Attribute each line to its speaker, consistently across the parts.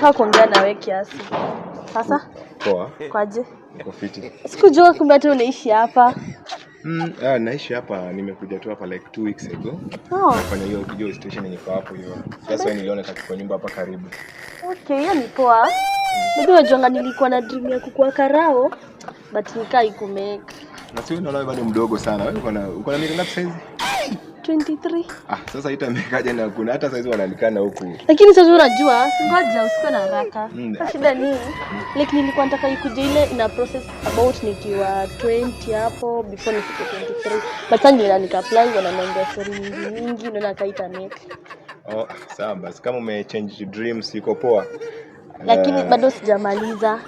Speaker 1: nataka kuongea na wewe kiasi. Sasa?
Speaker 2: Poa.
Speaker 1: Kwaje?
Speaker 2: Niko fiti.
Speaker 1: Sikujua kumbe hata unaishi hapa.
Speaker 2: Naishi hapa, nimekuja tu hapa like 2 weeks ago.
Speaker 1: Oh.
Speaker 2: Nafanya hiyo station yenye kwa hapo hiyo. Sasa wewe niliona kwa nyumba hapa karibu.
Speaker 1: Okay, hiyo ni poa. Mimi najua nilikuwa na dream ya kukua karao, but nikai kumake.
Speaker 2: Na sio unaona bado mdogo sana. Wewe uko na miaka ngapi saizi?
Speaker 1: 23.
Speaker 2: Sasa itamekaje na kuna hata saizi wananikana huku.
Speaker 1: Lakini sasa unajua, singoja usikue na haraka. Shida ni like nilikuwa nataka ikuje ile ina process about nikiwa 20 hapo before nifike 23. But sasa ndio nika-apply wananiambia story nyingi ndio kaita make.
Speaker 2: Sawa basi kama umechange dreams iko poa.
Speaker 1: Lakini bado sijamaliza.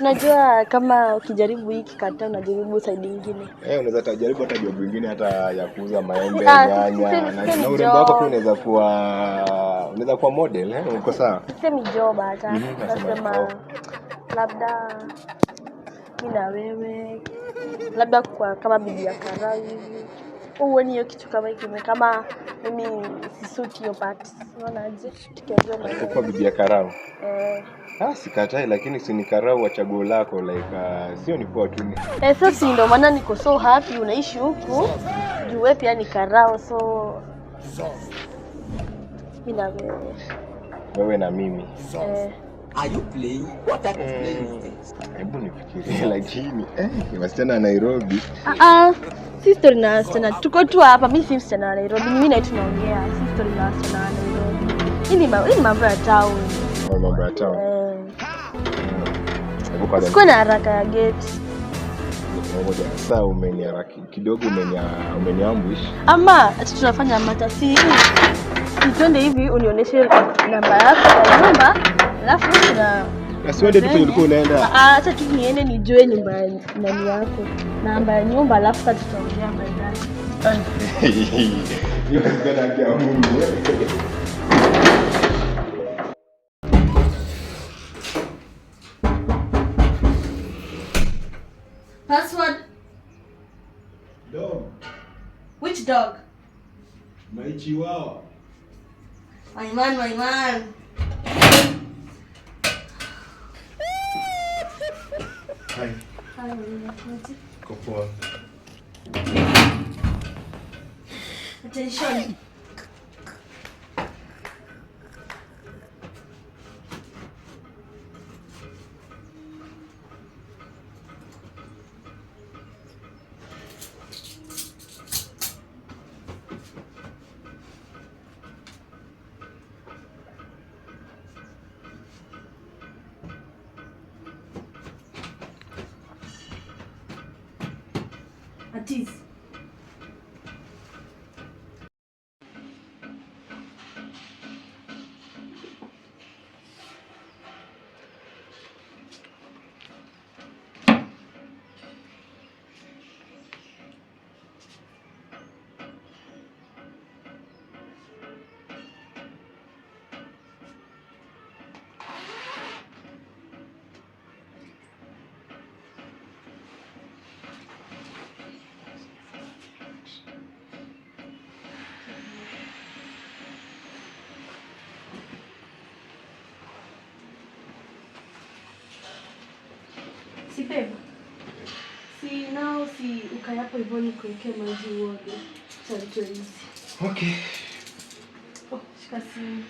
Speaker 1: Unajua kama ukijaribu hiki kata unajaribu side nyingine.
Speaker 2: Unaweza tajaribu hata job nyingine hata ya kuuza maembe, nyanya na urembo wako pia unaweza kuwa model, uko sawa?
Speaker 1: Semi job hata. Nasema labda mimi na wewe labda kwa kama bibi ya karao hivi. Uone hiyo kitu kama kama mimi sisuti hiyo part. Unaonaje? Tukianza
Speaker 2: kwa bibi ya karao. Sikatai lakini si ni karao wa chaguo lako like sio ni poa tu.
Speaker 1: Sasa ndio maana niko so happy unaishi huku. Juu wewe pia ni karao so mimi na
Speaker 2: wewe na mimi.
Speaker 3: Are you playing? What are you playing?
Speaker 2: Hebu nifikirie lakini wasichana Nairobi.
Speaker 1: Si story na wasichana. Tuko tu hapa, mimi si msichana wa Nairobi. Mimi na tunaongea. Si story na wasichana wa Nairobi. Hii mambo ya town.
Speaker 2: Mambo ya town.
Speaker 1: Siko na haraka ya gate.
Speaker 2: Ngoja sasa umeniharaki kidogo umeniambush.
Speaker 1: Ama tunafanya mata si twende hivi unionyeshe namba yako ya nyumba. Alafu
Speaker 2: Asiende tu ulikuwa unaenda.
Speaker 1: Acha tu niende nijue nyumba nani yako. Namba ya nyumba alafu sasa tutaongea baadaye.
Speaker 2: Hiyo ndio ndio Mungu.
Speaker 1: Password.
Speaker 2: Dog.
Speaker 1: Which dog?
Speaker 2: My chihuahua.
Speaker 1: My man.
Speaker 2: Hi. Kopoa.
Speaker 1: Attention. Atiz. Si beba. Si ukae hapo hivyo nikuwekee maji uoge. Sasa hizi.
Speaker 2: Okay.
Speaker 1: Shika simu.